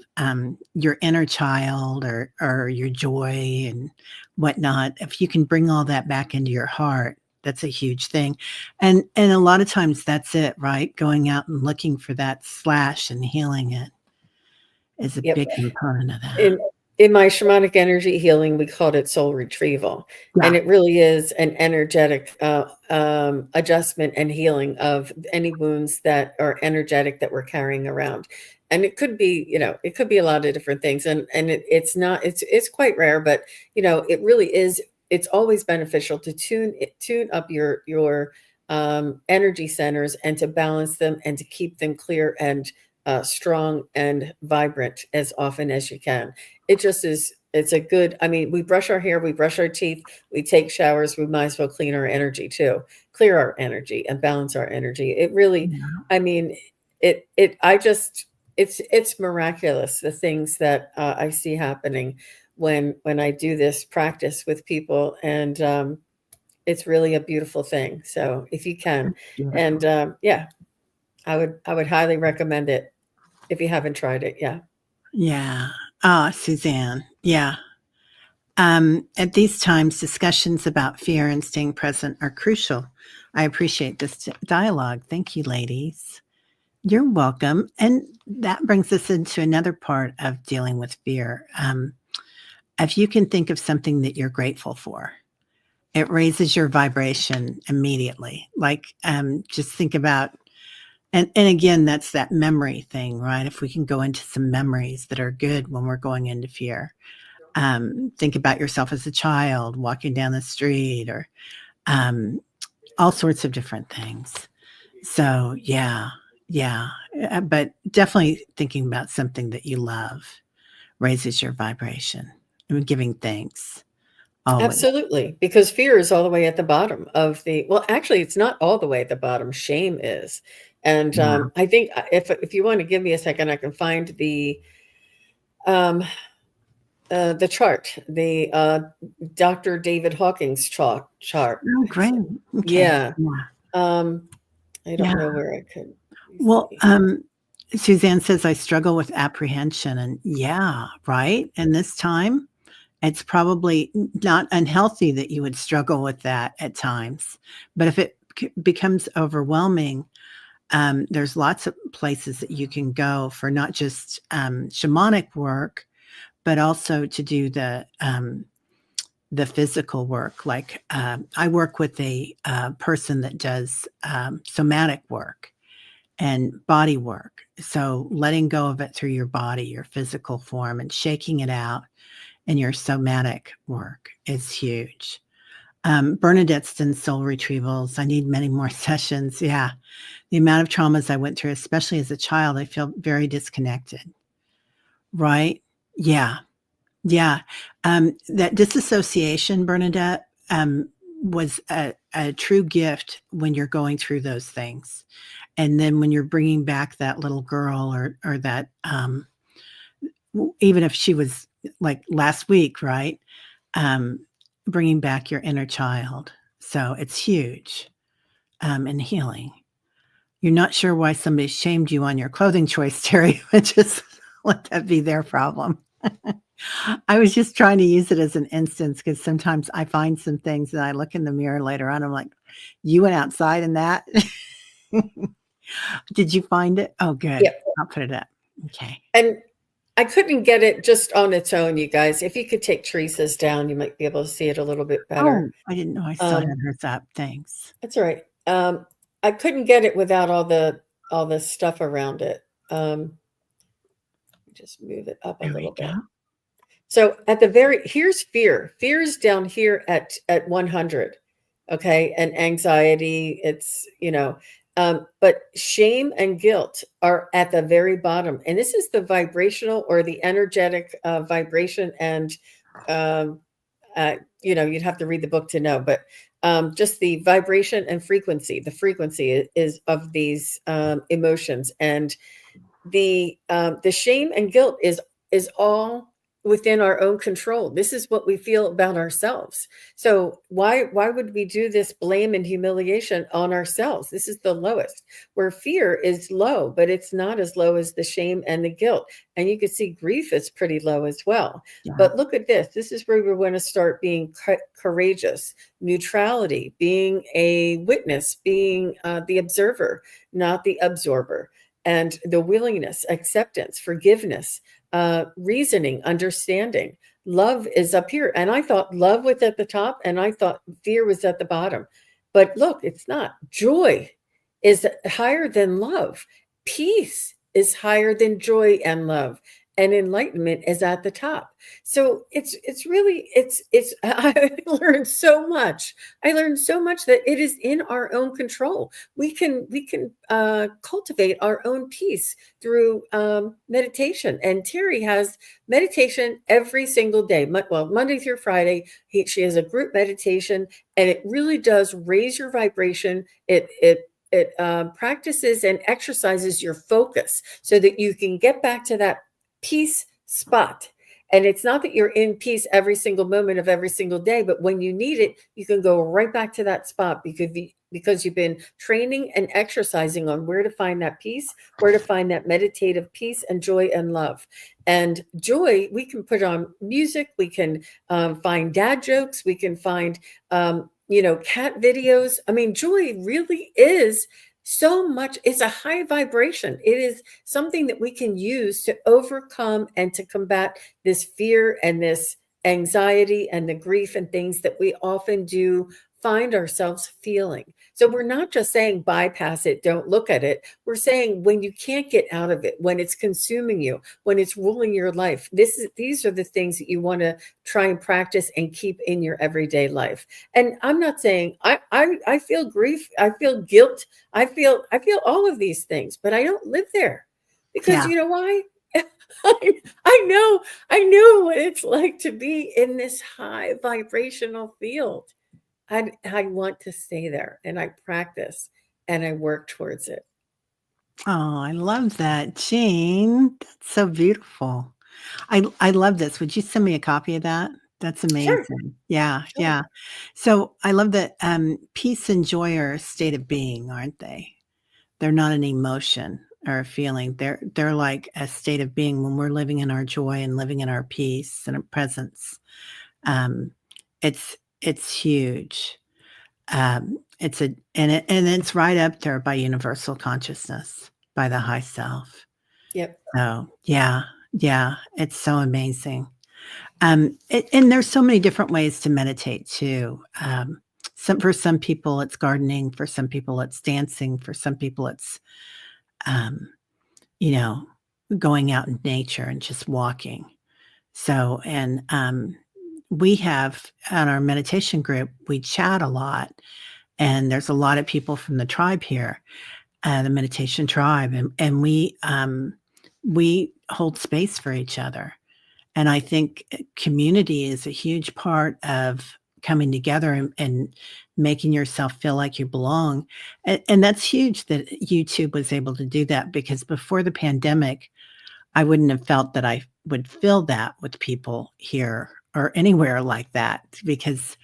your inner child or your joy and whatnot, if you can bring all that back into your heart, that's a huge thing. And a lot of times that's it, right? Going out and looking for that slash and healing it is a Yep. big component of that. In my shamanic energy healing, we called it soul retrieval. Yeah. And it really is an energetic adjustment and healing of any wounds that are energetic that we're carrying around. And it could be, it could be a lot of different things. And it's quite rare, but it really is. It's always beneficial to tune up your energy centers and to balance them and to keep them clear and strong and vibrant as often as you can. It just is. It's a good, we brush our hair, we brush our teeth, we take showers, we might as well clean our energy too, clear our energy and balance our energy. It really, it's miraculous, the things that I see happening when I do this practice with people. And it's really a beautiful thing. So if you can, and I would highly recommend it if you haven't tried it. Yeah. Yeah. Suzanne. Yeah. At these times, discussions about fear and staying present are crucial. I appreciate this dialogue. Thank you, ladies. You're welcome. And that brings us into another part of dealing with fear. If you can think of something that you're grateful for, it raises your vibration immediately. Like, just think about, and again, that's that memory thing, right? If we can go into some memories that are good when we're going into fear. Think about yourself as a child walking down the street or all sorts of different things. So, yeah. But definitely thinking about something that you love raises your vibration and giving thanks always. Absolutely, because fear is all the way at the bottom of well, actually, it's not all the way at the bottom. Shame is. And Yeah. I think if you want to give me a second, I can find the chart, the Dr. David Hawkins chart. Oh, great. Okay. Yeah. Yeah. I don't know where I could. Well, Suzanne says, I struggle with apprehension. And yeah, right. And this time, it's probably not unhealthy that you would struggle with that at times. But if it becomes overwhelming, there's lots of places that you can go for not just shamanic work, but also to do the the physical work. Like I work with a person that does somatic work and body work. So letting go of it through your body, your physical form, and shaking it out in your somatic work is huge. Bernadette's done soul retrievals. I need many more sessions. Yeah. The amount of traumas I went through, especially as a child, I feel very disconnected. Right? Yeah. Yeah. That disassociation, Bernadette, was a true gift when you're going through those things. And then when you're bringing back that little girl or that, even if she was like last week, right? Um, bringing back your inner child. So it's huge in healing. You're not sure why somebody shamed you on your clothing choice, Terry, but just let that be their problem. I was just trying to use it as an instance because sometimes I find some things and I look in the mirror later on. I'm like, you went outside in that? Did you find it? Oh, good. Yeah. I'll put it up. Okay. And I couldn't get it just on its own, you guys. If you could take Teresa's down, you might be able to see it a little bit better. Oh, I didn't know I still had hers up. Thanks. That's all right. I couldn't get it without all the stuff around it. Just move it up a There little we bit. go. So here's fear. Fear is down here at 100. Okay. And anxiety, it's, but shame and guilt are at the very bottom. And this is the vibrational or the energetic vibration. And, you'd have to read the book to know, but just the vibration and frequency. The frequency is of these emotions. And the shame and guilt is all within our own control. This is what we feel about ourselves. So why would we do this blame and humiliation on ourselves? This is the lowest, where fear is low, but it's not as low as the shame and the guilt. And you can see grief is pretty low as well. Yeah. But look at this. This is where we want to start being courageous, neutrality, being a witness, being the observer, not the absorber, and the willingness, acceptance, forgiveness, reasoning, understanding. Love is up here. And I thought love was at the top and I thought fear was at the bottom. But look, it's not. Joy is higher than love. Peace is higher than joy and love. And enlightenment is at the top. So it's really I learned so much. I learned so much that it is in our own control. We can cultivate our own peace through meditation. And Teri has meditation every single day. Monday through Friday, she has a group meditation, and it really does raise your vibration. It practices and exercises your focus so that you can get back to that peace spot. And it's not that you're in peace every single moment of every single day, but when you need it, you can go right back to that spot because you've been training and exercising on where to find that peace, where to find that meditative peace and joy and love. And joy, we can put on music, we can find dad jokes, we can find cat videos. I mean, joy really is so much. It's a high vibration. It is something that we can use to overcome and to combat this fear and this anxiety and the grief and things that we often do find ourselves feeling. So we're not just saying bypass it, don't look at it. We're saying when you can't get out of it, when it's consuming you, when it's ruling your life, these are the things that you want to try and practice and keep in your everyday life. And I'm not saying I feel grief, I feel guilt, I feel all of these things, but I don't live there because you know why? I know what it's like to be in this high vibrational field. I want to stay there, and I practice and I work towards it. Oh, I love that, Jean. That's so beautiful. I love this. Would you send me a copy of that? That's Sure. amazing. Yeah, Sure. yeah. So I love that peace and joy are a state of being, aren't they? They're not an emotion or a feeling. They're like a state of being when we're living in our joy and living in our peace and our presence. Um, it's huge. And it's right up there by universal consciousness, by the high self. Yep. So yeah, it's so amazing. And there's so many different ways to meditate too. For some people, it's gardening. For some people, it's dancing. For some people, it's um, you know, going out in nature and just walking. So, and we have on our meditation group, we chat a lot, and there's a lot of people from the tribe here, the meditation tribe, and we hold space for each other. And I think community is a huge part of coming together and making yourself feel like you belong. And that's huge that YouTube was able to do that, because before the pandemic, I wouldn't have felt that I would feel that with people here or anywhere like that, because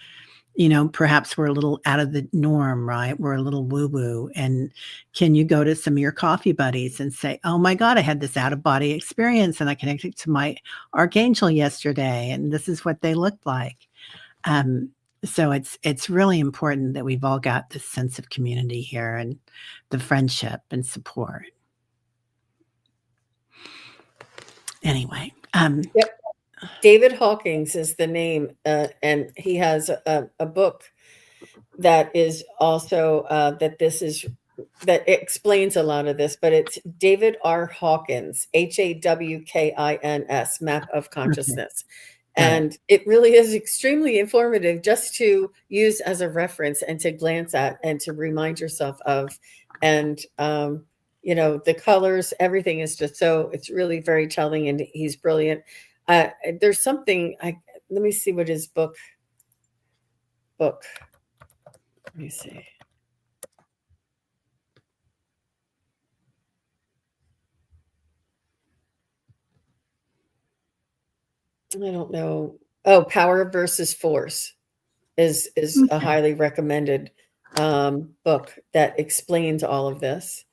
perhaps we're a little out of the norm, right? We're a little woo woo. And can you go to some of your coffee buddies and say, oh my God, I had this out of body experience and I connected to my archangel yesterday and this is what they looked like. Um, so it's really important that we've all got this sense of community here and the friendship and support. Anyway. Yep. David Hawkins is the name, and he has a book that is also that explains a lot of this, but it's David R. Hawkins, Hawkins, Map of Consciousness. And it really is extremely informative just to use as a reference and to glance at and to remind yourself of. And, the colors, everything is just it's really very telling, and he's brilliant. There's something, let me see what his book, let me see. I don't know. Oh, Power versus Force is a highly recommended book that explains all of this.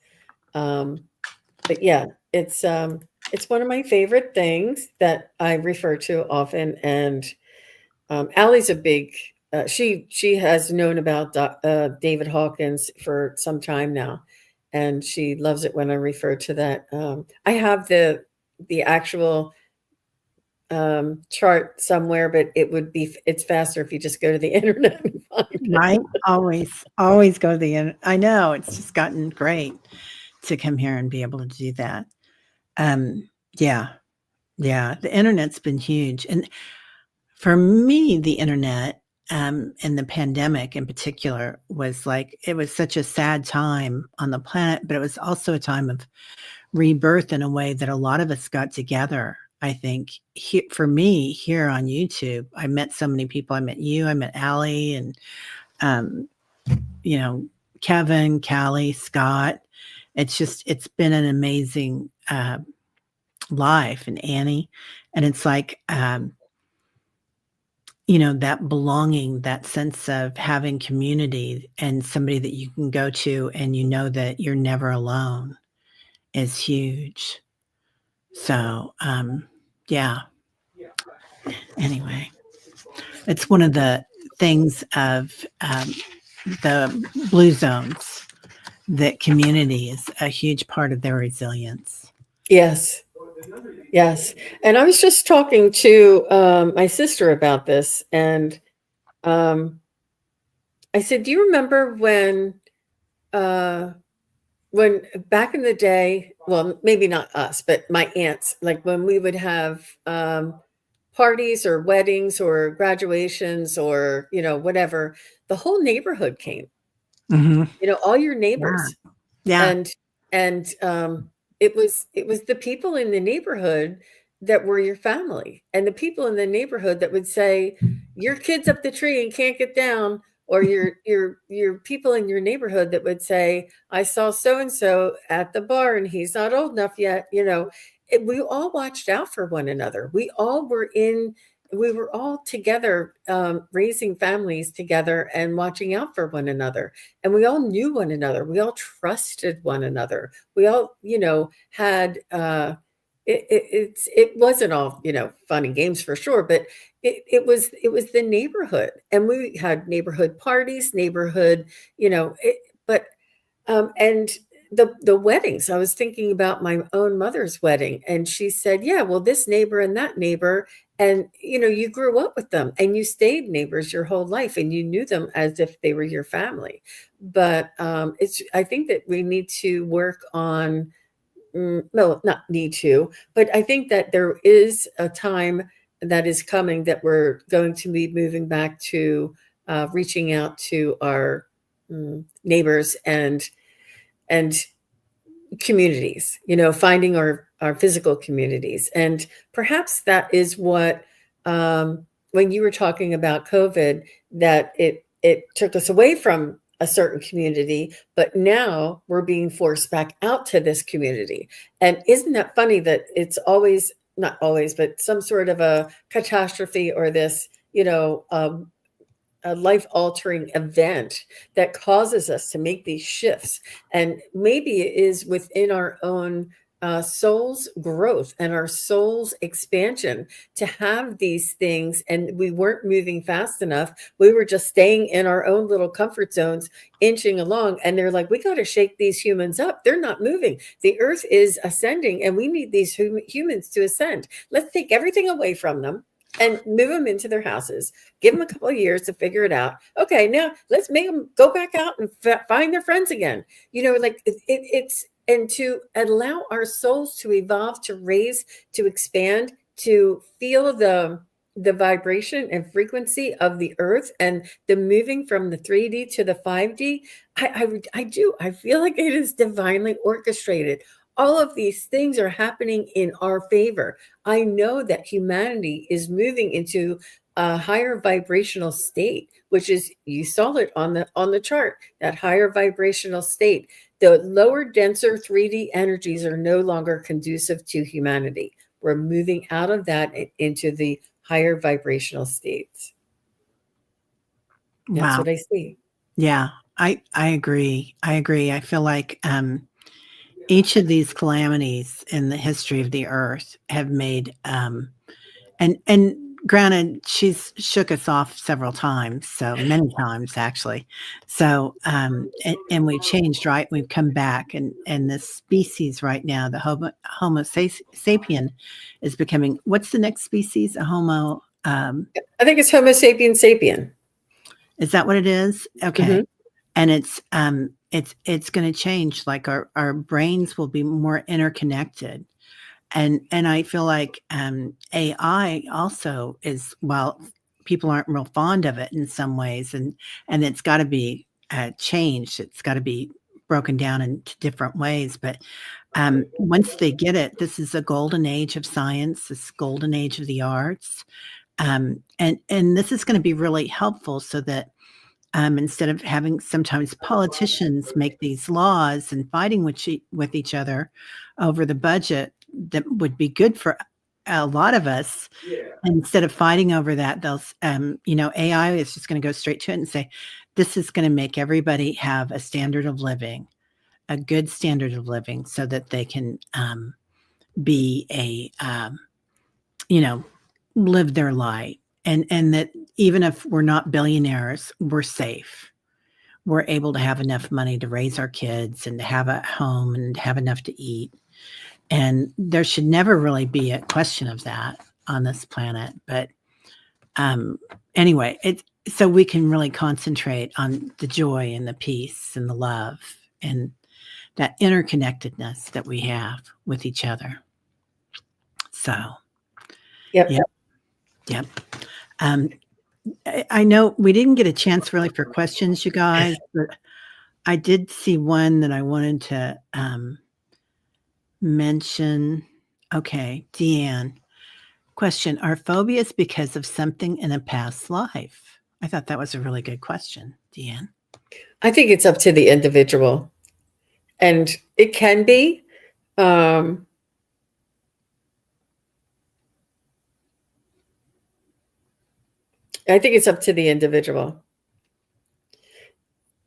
But yeah, it's one of my favorite things that I refer to often. And Allie's a big. She has known about David Hawkins for some time now, and she loves it when I refer to that. I have the actual chart somewhere, but it's faster if you just go to the internet and find it. Right? Always go to the internet. I know, it's just gotten great to come here and be able to do that. Yeah. The internet's been huge. And for me, the internet, and the pandemic in particular was it was such a sad time on the planet, but it was also a time of rebirth in a way that a lot of us got together. I think for me here on YouTube, I met so many people. I met you, I met Allie, and Kevin, Callie, Scott. It's been an amazing life, and Annie. And it's that belonging, that sense of having community and somebody that you can go to and that you're never alone is huge. So, yeah. Anyway, it's one of the things of the blue zones, that community is a huge part of their resilience. Yes. And I was just talking to my sister about this, and I said, do you remember when back in the day, well, maybe not us, but my aunts, when we would have parties or weddings or graduations or, whatever, the whole neighborhood came, all your neighbors. Yeah. And it was the people in the neighborhood that were your family, and the people in the neighborhood that would say, your kid's up the tree and can't get down, or your people in your neighborhood that would say, I saw so-and-so at the bar and he's not old enough yet. We all watched out for one another. We were all together, raising families together and watching out for one another. And we all knew one another. We all trusted one another. We all, had, it wasn't all, fun and games for sure, but it was the neighborhood, and we had neighborhood parties, neighborhood, and the weddings. I was thinking about my own mother's wedding, and she said, yeah, well, this neighbor and that neighbor, And, you grew up with them and you stayed neighbors your whole life and you knew them as if they were your family. But I think that we need to work on, no, not need to, but I think that there is a time that is coming that we're going to be moving back to reaching out to our neighbors and communities, finding our physical communities. And perhaps that is what, when you were talking about COVID, that it took us away from a certain community, but now we're being forced back out to this community. And isn't that funny that it's always, not always, but some sort of a catastrophe or this, a life altering event that causes us to make these shifts. And maybe it is within our own soul's growth and our soul's expansion to have these things. And we weren't moving fast enough. We were just staying in our own little comfort zones, inching along. And they're like, we got to shake these humans up. They're not moving. The earth is ascending and we need these humans to ascend. Let's take everything away from them and move them into their houses. Give them a couple of years to figure it out. Okay, now let's make them go back out and find their friends again. It's and to allow our souls to evolve, to raise, to expand, to feel the vibration and frequency of the earth and the moving from the 3D to the 5D. I feel like it is divinely orchestrated. All of these things are happening in our favor. I know that humanity is moving into a higher vibrational state, which is, you saw it on the chart, that higher vibrational state. The lower, denser 3D energies are no longer conducive to humanity. We're moving out of that into the higher vibrational states. That's Wow. what I see. Yeah, I agree. I agree. I feel like each of these calamities in the history of the earth have made and granted, she's shook us off several times, so many times actually. So and we've changed, right? We've come back, and this species right now, the Homo sapien, is becoming, what's the next species? A Homo. I think it's Homo sapien sapien. Is that what it is? Okay. Mm-hmm. And it's going to change. Like our brains will be more interconnected, and I feel like AI also is, well, people aren't real fond of it in some ways, and it's got to be changed. It's got to be broken down into different ways. But once they get it, this is a golden age of science, this golden age of the arts, and this is going to be really helpful so that instead of having sometimes politicians make these laws and fighting with each other over the budget that would be good for a lot of us, instead of fighting over that, they'll, AI is just going to go straight to it and say, this is going to make everybody have a standard of living, a good standard of living, so that they can be live their light. And that even if we're not billionaires, we're safe. We're able to have enough money to raise our kids and to have a home and have enough to eat. And there should never really be a question of that on this planet. But anyway, so we can really concentrate on the joy and the peace and the love and that interconnectedness that we have with each other. So, Yep. Yep. I know we didn't get a chance really for questions, you guys, but I did see one that I wanted to mention. Okay, Deanne. Question: are phobias because of something in a past life? I thought that was a really good question, Deanne. I think it's up to the individual. And it can be. I think it's up to the individual.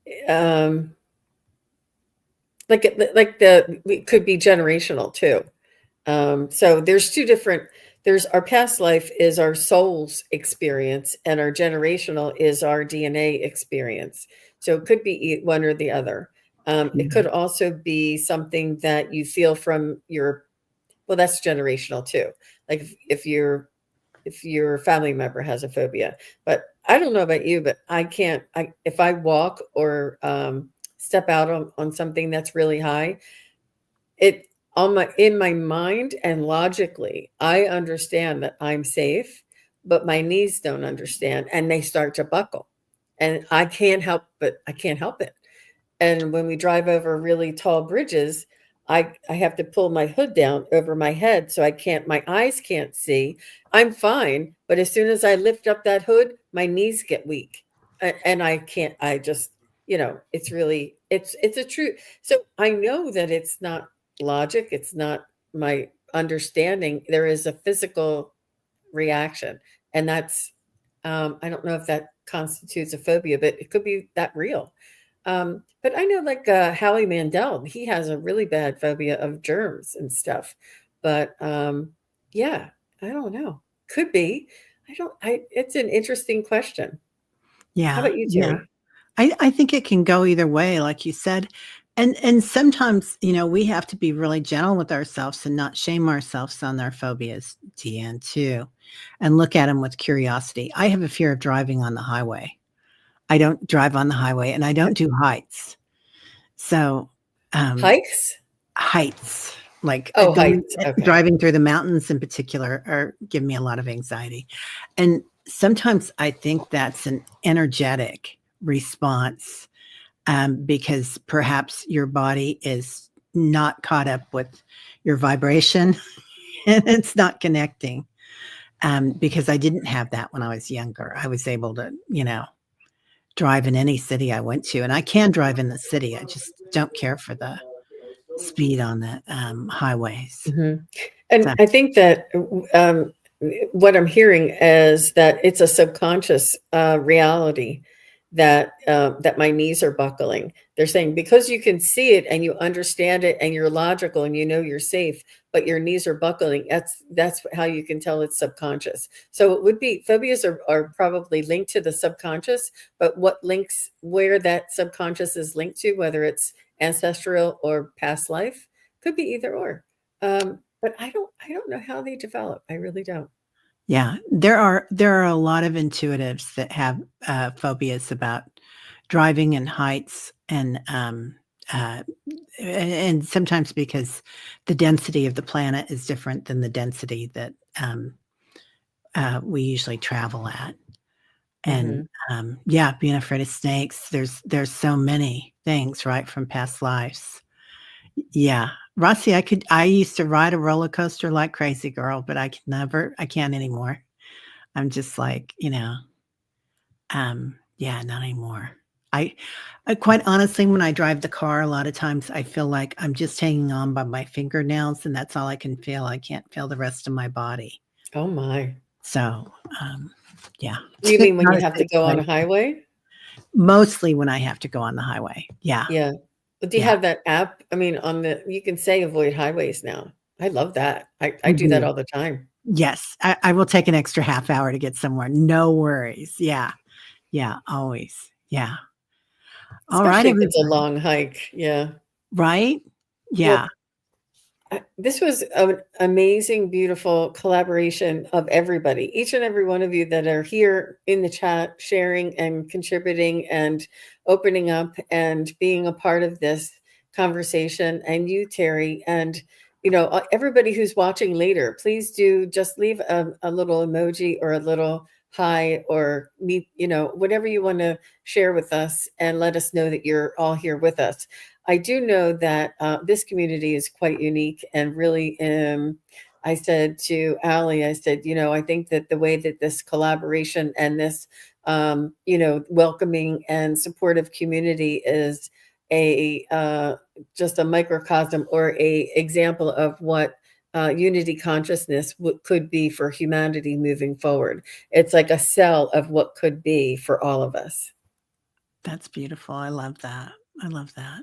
It could be generational too. So there's two different. There's our past life is our soul's experience, and our generational is our DNA experience. So it could be one or the other. It could also be something that you feel from your. Well, that's generational too. Like if you're if your family member has a phobia. But I don't know about you, but I can't. If I walk or step out on something that's really high, it on my in my mind and logically, I understand that I'm safe, but my knees don't understand, and they start to buckle, and I can't help it. And when we drive over really tall bridges, I have to pull my hood down over my head so my eyes can't see. I'm fine, but as soon as I lift up that hood, my knees get weak. And I can't, I just, it's really, it's a true. So I know that it's not logic, it's not my understanding. There is a physical reaction, and that's I don't know if that constitutes a phobia, but it could be that real. But I know, like Howie Mandel, he has a really bad phobia of germs and stuff. But yeah, I don't know. Could be. I don't. I. It's an interesting question. How Yeah, about you, yeah. Teri? I think it can go either way, like you said. And sometimes, we have to be really gentle with ourselves and not shame ourselves on our phobias, Deanne, too, and look at them with curiosity. I have a fear of driving on the highway. I don't drive on the highway, and I don't do heights. So, um, Hikes? heights, like Oh, heights. Okay. driving through the mountains in particular, are give me a lot of anxiety. And sometimes I think that's an energetic response, because perhaps your body is not caught up with your vibration and it's not connecting. Because I didn't have that when I was younger. I was able to, drive in any city I went to, and I can drive in the city. I just don't care for the speed on the highways. Hmm. And So, I think that what I'm hearing is that it's a subconscious reality that my knees are buckling. They're saying because you can see it and you understand it and you're logical and you know you're safe, but your knees are buckling. That's how you can tell it's subconscious. So it would be phobias are probably linked to the subconscious, but what links where that subconscious is linked to, whether it's ancestral or past life, could be either or. But I don't know how they develop. I really don't. yeah, there are a lot of intuitives that have phobias about driving in heights, uh, and sometimes because the density of the planet is different than the density that we usually travel at. And Hmm. yeah, being afraid of snakes. There's so many things, right, from past lives. Yeah. Rossi, I used to ride a roller coaster like crazy girl, but I can't anymore. I'm just like, yeah, not anymore. I, I quite honestly, when I drive the car, a lot of times I feel like I'm just hanging on by my fingernails and that's all I can feel. I can't feel the rest of my body. Oh my. So, um, yeah, You it's mean when not you a have to safe go on a place. highway? Mostly when I have to go on the highway. Yeah. Yeah. But do you Yeah. have that app? I mean, you can say avoid highways now. I love that. I I do that do. all the time, Yes. I will take an extra half hour to get somewhere. No worries. Yeah. Yeah. Always. Yeah. All right, especially if it's a everybody. long hike. Yeah. Right? Well, Yeah. this was an amazing, beautiful collaboration of everybody, each and every one of you that are here in the chat, sharing and contributing and opening up and being a part of this conversation. And you, Teri, and everybody who's watching later, please do just leave a little emoji or a little hi or me, whatever you want to share with us and let us know that you're all here with us. I do know that this community is quite unique and really. I said to Allie, I said, I think that the way that this collaboration and this, welcoming and supportive community is a just a microcosm or a example of what unity consciousness could be for humanity moving forward. It's like a cell of what could be for all of us. That's beautiful. I love that. I love that.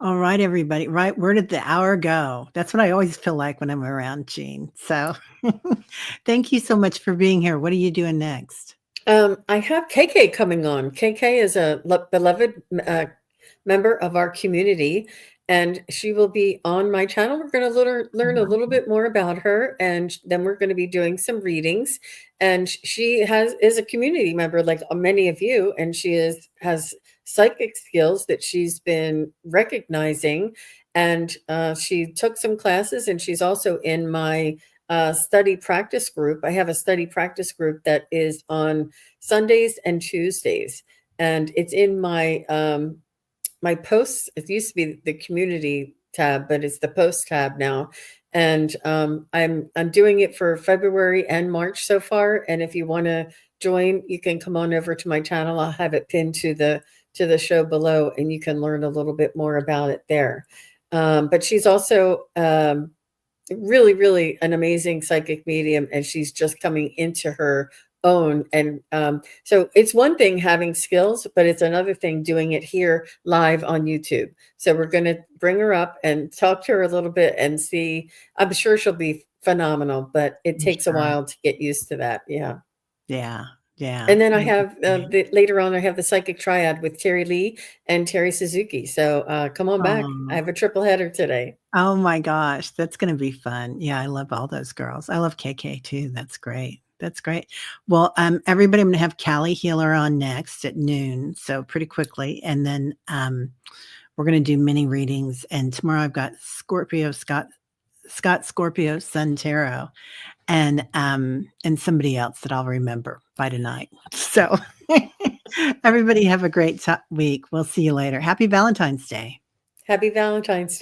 All right, everybody. Right. Where did the hour go? That's what I always feel like when I'm around Jean. So thank you so much for being here. What are you doing next? I have KK coming on. KK is a beloved member of our community, and she will be on my channel. We're going to learn a little bit more about her, and then we're going to be doing some readings. And she is a community member like many of you, and she has psychic skills that she's been recognizing. And she took some classes, and she's also in my study practice group. I have a study practice group that is on Sundays and Tuesdays, and it's in my my posts. It used to be the community tab, but it's the post tab now. And I'm doing it for February and March so far. And if you want to join, you can come on over to my channel. I'll have it pinned to the show below, and you can learn a little bit more about it there. But she's also really, really an amazing psychic medium, and she's just coming into her own. And so it's one thing having skills, but it's another thing doing it here live on YouTube. So we're going to bring her up and talk to her a little bit and see. I'm sure she'll be phenomenal, but it takes a while to get used to that. Yeah. Yeah. Yeah. And then I have later on, I have the psychic triad with Teri Lee and Terry Suzuki. So come on back. I have a triple header today. Oh my gosh, that's gonna be fun. Yeah, I love all those girls. I love KK too. That's great. That's great. Well, everybody, I'm gonna have Callie Healer on next at noon, so pretty quickly. And then we're gonna do mini readings. And tomorrow I've got Scott Scorpio Sun Tarot, and somebody else that I'll remember by tonight. So everybody have a great week. We'll see you later. Happy Valentine's Day. Happy Valentine's Day.